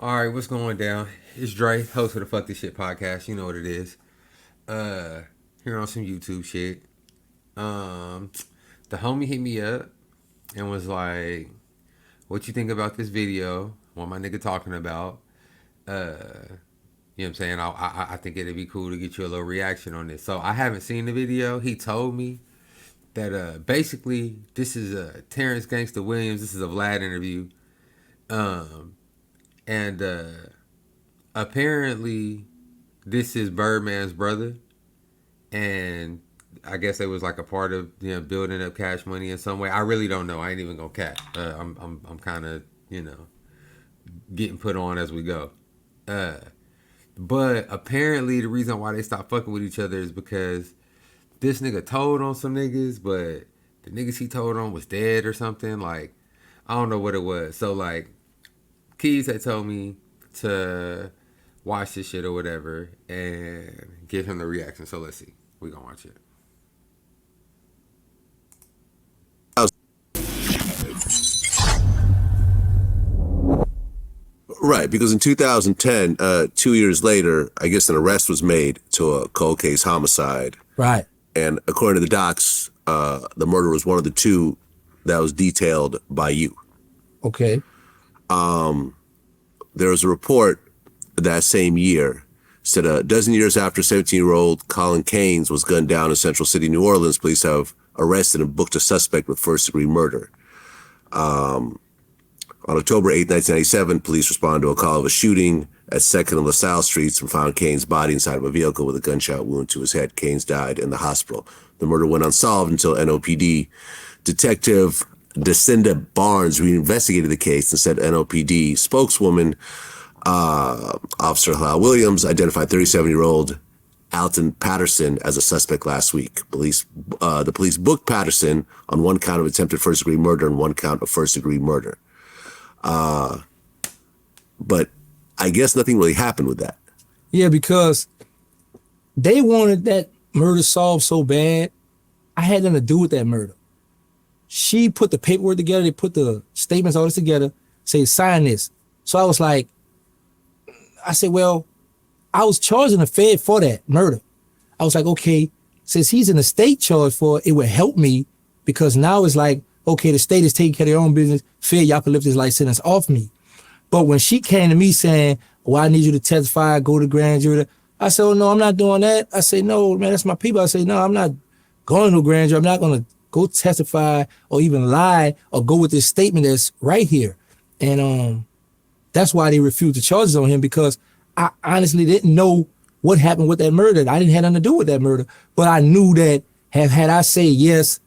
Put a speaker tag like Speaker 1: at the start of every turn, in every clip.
Speaker 1: All right, what's going down? It's Dre, host of the Fuck This Shit podcast. You know what it is. Here on some YouTube shit. Um, the homie hit me up and was like, "What you think about this video? What my nigga talking about?" You know what I'm saying? I think it'd be cool to get you a little reaction on this. So I haven't seen the video. He told me that basically this is Terrance Gangsta Wiliams. This is a Vlad interview. And apparently this is Birdman's brother, and I guess it was like a part of building up Cash Money in some way. I really don't know. I ain't even gonna cap. I'm kind of getting put on as we go. But apparently the reason why they stopped fucking with each other is because this nigga told on some niggas, but the niggas he told on was dead or something. Like I don't know what it was. So like Keys had told me to watch this shit or whatever and give him the reaction. So let's see. We gonna watch it.
Speaker 2: Right, because in 2010, 2 years later, I guess an arrest was made to a cold case homicide.
Speaker 3: Right.
Speaker 2: And according to the docs, the murder was one of the two that was detailed by you.
Speaker 3: Okay.
Speaker 2: There was a report that same year said a dozen years after 17-year-old Colin Keynes was gunned down in Central City, New Orleans, police have arrested and booked a suspect with first-degree murder. On October 8, 1997, police responded to a call of a shooting at 2nd and LaSalle Streets and found Keynes' body inside of a vehicle with a gunshot wound to his head. Keynes died in the hospital. The murder went unsolved until NOPD Detective Descinda Barnes reinvestigated the case and said NOPD spokeswoman Officer Wiliams identified 37-year-old Alton Patterson as a suspect last week. The police booked Patterson on one count of attempted first-degree murder and one count of first-degree murder. But I guess nothing really happened with that.
Speaker 3: Yeah, because they wanted that murder solved so bad. I had nothing to do with that murder. She put the paperwork together. They put the statements, all this together, say, sign this. So I was like, I said, well, I was charging the Fed for that murder. I was like, okay, since he's in a state charge for it, it would help me because now it's like, okay, the state is taking care of their own business. Fed, y'all can lift this life sentence off me. But when she came to me saying, well, I need you to testify, go to grand jury, I said, oh, no, I'm not doing that. I say, no, man, that's my people. I say, no, I'm not going to grand jury. I'm not going to go testify or even lie or go with this statement that's right here. And that's why they refused the charges on him because I honestly didn't know what happened with that murder. I didn't have nothing to do with that murder. But I knew that had I say yes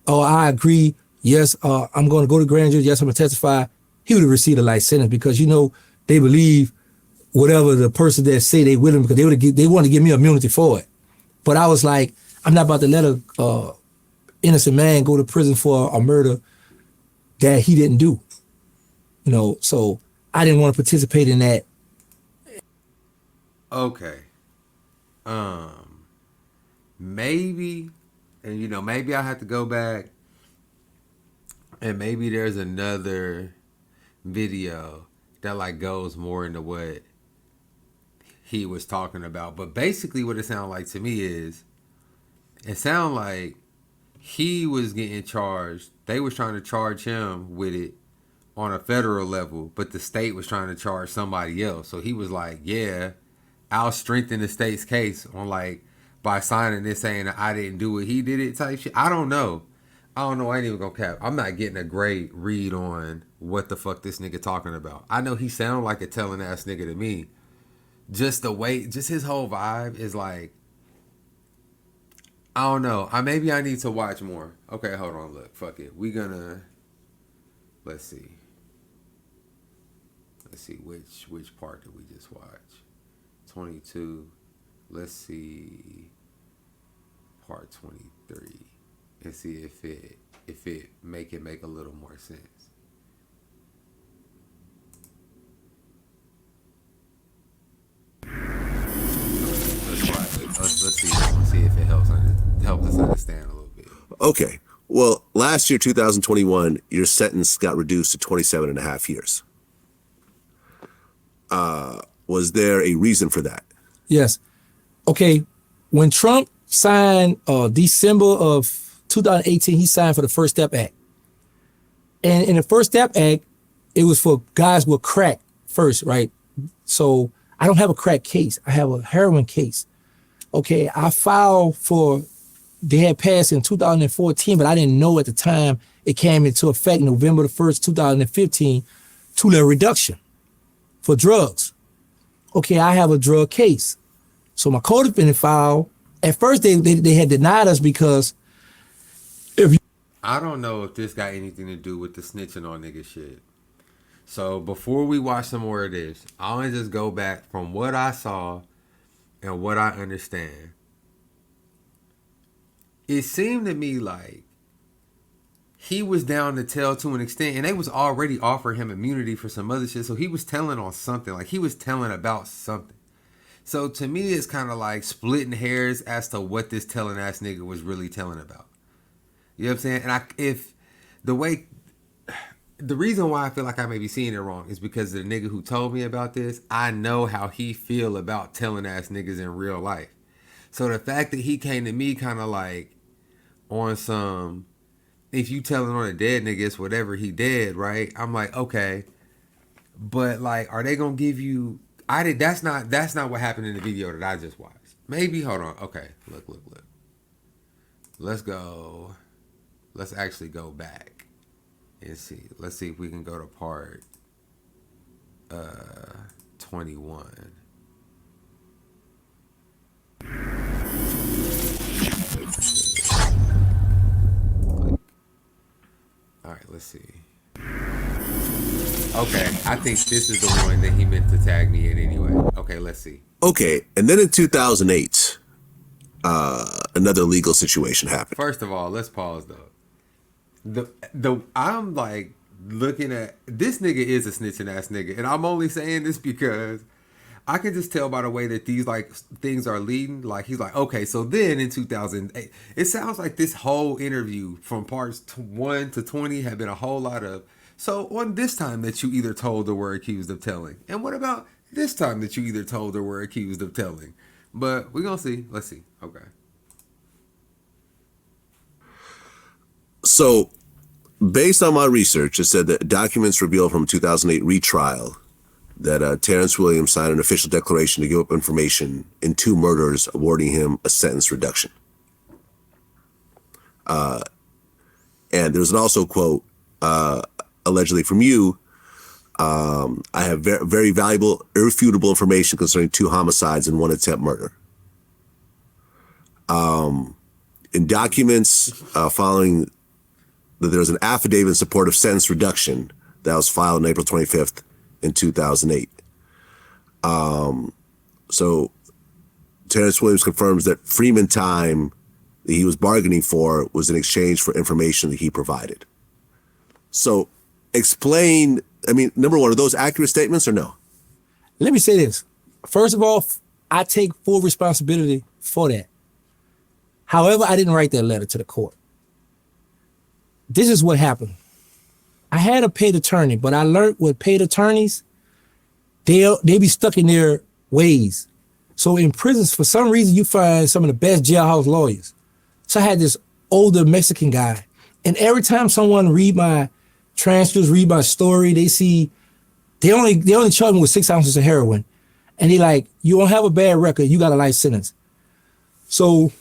Speaker 3: or I agree, yes, I'm going to go to grand jury, yes, I'm going to testify, he would have received a life sentence because, they believe whatever the person that say they with him because they want to give me immunity for it. But I was like, I'm not about to let a innocent man go to prison for a murder that he didn't do. So I didn't want to participate in that.
Speaker 1: Okay. Maybe, and maybe I have to go back and maybe there's another video that like goes more into what he was talking about. But basically what it sounded like to me is it sounded like he was getting charged. They was trying to charge him with it on a federal level, but the state was trying to charge somebody else. So he was like, yeah, I'll strengthen the state's case on like by signing this saying that I didn't do it, he did it type shit. I don't know. I ain't even gonna cap. I'm not getting a great read on what the fuck this nigga talking about. I know he sound like a telling ass nigga to me. Just the way, just his whole vibe is like, I don't know. Maybe I need to watch more. Okay, hold on. Look, fuck it. Let's see. Let's see which part did we just watch? 22. Let's see part 23 and see if it make a little more sense. Let's see if it helps us understand a little bit.
Speaker 2: Okay. Well, last year, 2021, your sentence got reduced to 27 and a half years. Was there a reason for that?
Speaker 3: Yes. Okay. When Trump signed December of 2018, he signed for the First Step Act. And in the First Step Act, it was for guys with crack first, right? So I don't have a crack case. I have a heroin case. Okay, I filed for, they had passed in 2014, but I didn't know at the time it came into effect November the 1st, 2015, 2-level reduction for drugs. Okay, I have a drug case. So my co-defendant filed. At first, they had denied us because if you...
Speaker 1: I don't know if this got anything to do with the snitching on nigga shit. So before we watch some more of this, I want to just go back from what I saw and what I understand. It seemed to me like he was down to tell to an extent, and they was already offering him immunity for some other shit. So he was telling on something, like he was telling about something. So to me, it's kind of like splitting hairs as to what this telling ass nigga was really telling about. You know what I'm saying? And the reason why I feel like I may be seeing it wrong is because the nigga who told me about this, I know how he feel about telling ass niggas in real life. So the fact that he came to me kind of like on some, if you telling on a dead nigga, it's whatever, he dead, right? I'm like, okay, but like, are they gonna give you? That's not what happened in the video that I just watched. Maybe hold on. Okay, look. Let's go. Let's actually go back and see. Let's see if we can go to part 21. All right, let's see. Okay, I think this is the one that he meant to tag me in anyway. Okay, let's see.
Speaker 2: Okay, and then in 2008, another legal situation happened.
Speaker 1: First of all, let's pause though. I'm like looking at this nigga is a snitching ass nigga, and I'm only saying this because I can just tell by the way that these like things are leading. Like he's like, okay, so then in 2008, it sounds like this whole interview from parts 1 to 20 had been a whole lot of. So on this time that you either told or were accused of telling, and what about this time that you either told or were accused of telling? But we're gonna see. Let's see. Okay.
Speaker 2: So, based on my research, it said that documents revealed from 2008 retrial that Terrance Wiliams signed an official declaration to give up information in 2 murders, awarding him a sentence reduction. And there's also a quote, allegedly from you, I have very valuable, irrefutable information concerning 2 homicides and 1 attempt murder. In documents following that there was an affidavit in support of sentence reduction that was filed on April 25th in 2008. So Terrance Wiliams confirms that Freeman time that he was bargaining for was in exchange for information that he provided. So explain, I mean, number one, are those accurate statements or no?
Speaker 3: Let me say this. First of all, I take full responsibility for that. However, I didn't write that letter to the court. This is what happened. I had a paid attorney, but I learned with paid attorneys, they be stuck in their ways. So in prisons, for some reason, you find some of the best jailhouse lawyers. So I had this older Mexican guy, and every time someone read my transcripts, read my story, they see they only charge me with 6 ounces of heroin, and they like, you don't have a bad record, you got a life sentence. So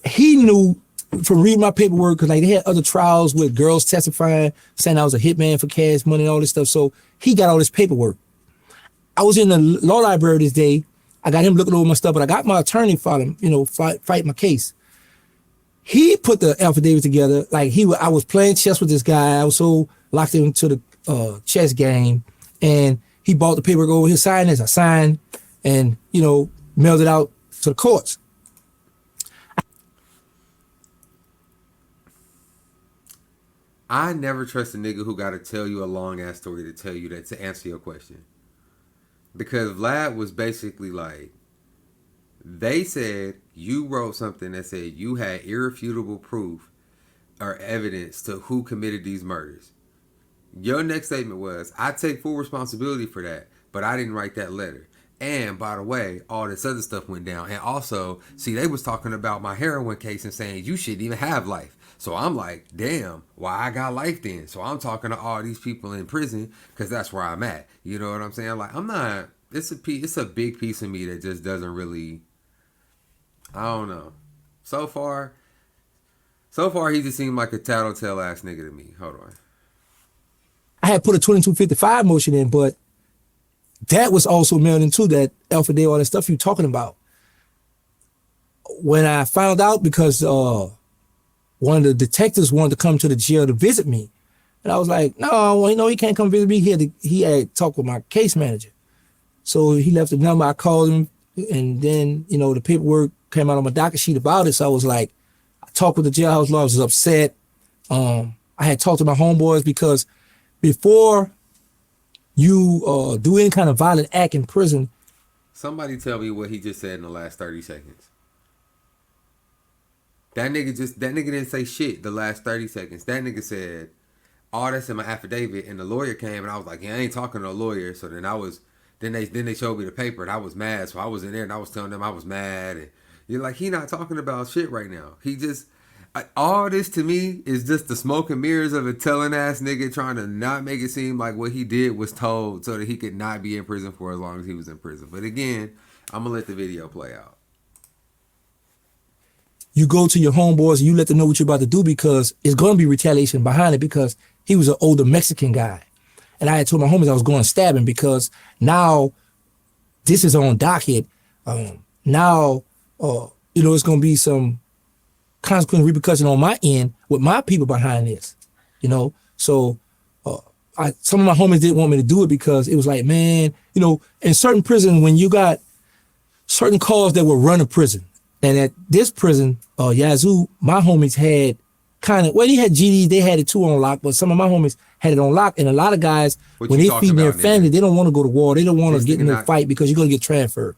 Speaker 3: he knew from reading my paperwork, because like they had other trials with girls testifying, saying I was a hitman for cash money and all this stuff. So he got all this paperwork. I was in the law library this day. I got him looking over my stuff, but I got my attorney fighting my case. He put the affidavit together. Like I was playing chess with this guy. I was so locked into the chess game, and he bought the paperwork over his sign as I signed, and mailed it out to the courts.
Speaker 1: I never trust a nigga who got to tell you a long ass story to tell you that, to answer your question. Because Vlad was basically like, they said you wrote something that said you had irrefutable proof or evidence to who committed these murders. Your next statement was, I take full responsibility for that. but I didn't write that letter. And by the way, all this other stuff went down. And also, see, they was talking about my heroin case and saying you shouldn't even have life. So I'm like, damn, why I got life then? So I'm talking to all these people in prison because that's where I'm at. You know what I'm saying? Like, I'm not. It's a big piece of me that just doesn't really. I don't know. So far, he just seemed like a tattletale ass nigga to me. Hold on.
Speaker 3: I had put a 2255 motion in, but that was also mailed into that Alpha Day, all that stuff you talking about. When I found out, because one of the detectives wanted to come to the jail to visit me, and I was like, no, well, he can't come visit me. He had talked with my case manager. So he left the number, I called him, and then, the paperwork came out on my docket sheet about it. So I was like, I talked with the jailhouse law, I was upset. I had talked to my homeboys because before you do any kind of violent act in prison.
Speaker 1: Somebody tell me what he just said in the last 30 seconds. That nigga didn't say shit the last 30 seconds. That nigga said, oh, that's in my affidavit, and the lawyer came, and I was like, yeah, I ain't talking to a lawyer. So then they showed me the paper, and I was mad. So I was in there, and I was telling them I was mad, and you're like, he not talking about shit right now. He just, all this to me is just the smoke and mirrors of a telling ass nigga trying to not make it seem like what he did was told so that he could not be in prison for as long as he was in prison. But again, I'm gonna let the video play out.
Speaker 3: You go to your homeboys and you let them know what you're about to do, because it's going to be retaliation behind it, because he was an older Mexican guy. And I had told my homies I was going to stab him, because now this is on docket. Now, it's going to be some consequent repercussion on my end with my people behind this, So some of my homies didn't want me to do it, because it was like, man, in certain prison, when you got certain calls that will run a prison. And at this prison, Yazoo, my homies had he had GD, they had it too on lock, but some of my homies had it on lock. And a lot of guys, when they feed their family, they don't want to go to war. They don't want to get in a fight because you're going to get transferred.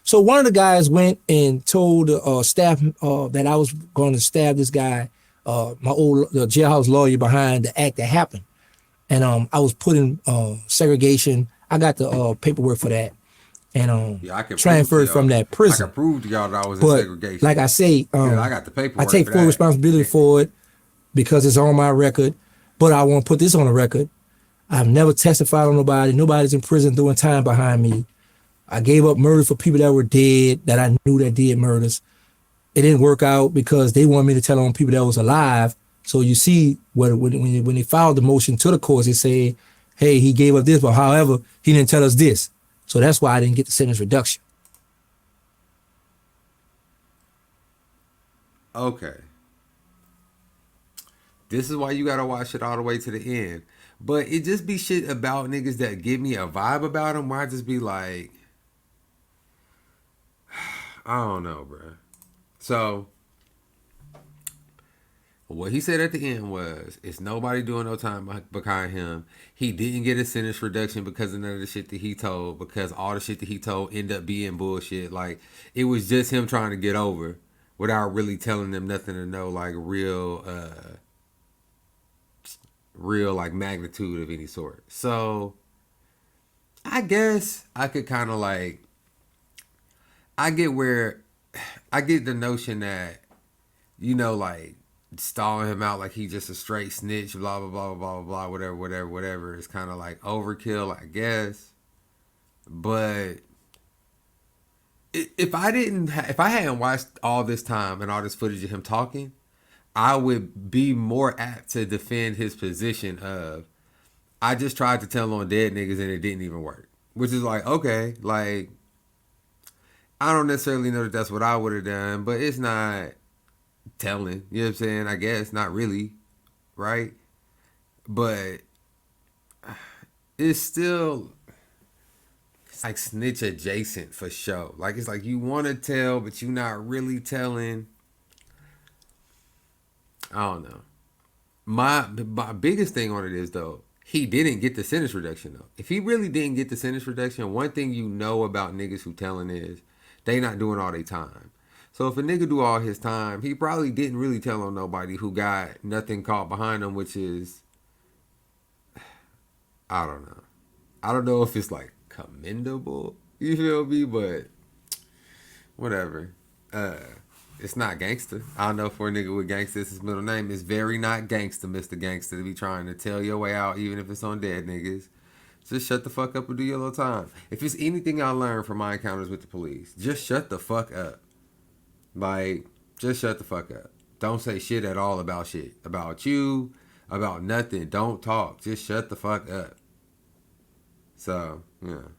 Speaker 3: So one of the guys went and told staff that I was going to stab this guy, my old jailhouse lawyer, behind the act that happened. And I was put in segregation. I got the paperwork for that. And
Speaker 1: I can
Speaker 3: transferred from that prison.
Speaker 1: I can prove to y'all that I was
Speaker 3: in
Speaker 1: segregation.
Speaker 3: Like I say,
Speaker 1: I got the paperwork.
Speaker 3: I take full responsibility for it because it's on my record. But I want to put this on the record. I've never testified on nobody. Nobody's in prison doing time behind me. I gave up murder for people that were dead, that I knew that did murders. It didn't work out because they wanted me to tell on people that was alive. So you see, when they filed the motion to the courts, they say, hey, he gave up this, but however, he didn't tell us this. So that's why I didn't get the sentence reduction.
Speaker 1: Okay. This is why you gotta watch it all the way to the end. But it just be shit about niggas that give me a vibe about them where I just be like, I don't know, bro. So, what he said at the end was, it's nobody doing no time behind him. He didn't get a sentence reduction because of none of the shit that he told, because all the shit that he told ended up being bullshit. Like, it was just him trying to get over without really telling them nothing to know, like, real like magnitude of any sort. So I guess I could kind of like, I get the notion that, like stalling him out like he just a straight snitch, blah blah blah blah blah blah, whatever is kind of like overkill, I guess. But if I hadn't watched all this time and all this footage of him talking, I would be more apt to defend his position of, I just tried to tell on dead niggas and it didn't even work. Which is like, okay, like, I don't necessarily know that that's what I would have done, but it's not telling. You know what I'm saying? I guess, not really, right? But it's still, it's like snitch adjacent for sure. Like, it's like you want to tell, but you're not really telling. I don't know. My biggest thing on it is, though, he didn't get the sentence reduction, though. If he really didn't get the sentence reduction, one thing you know about niggas who telling is they not doing all their time. So if a nigga do all his time, he probably didn't really tell on nobody who got nothing caught behind him, which is, I don't know. I don't know if it's like commendable. You feel me? But whatever. It's not gangster. I know for a nigga with gangsta, it's his middle name. It's very not gangster, Mr. Gangster, to be trying to tell your way out, even if it's on dead niggas. Just shut the fuck up and do your little time. If it's anything I learned from my encounters with the police, just shut the fuck up. Like, just shut the fuck up. Don't say shit at all about shit. About you, about nothing. Don't talk. Just shut the fuck up. So, yeah.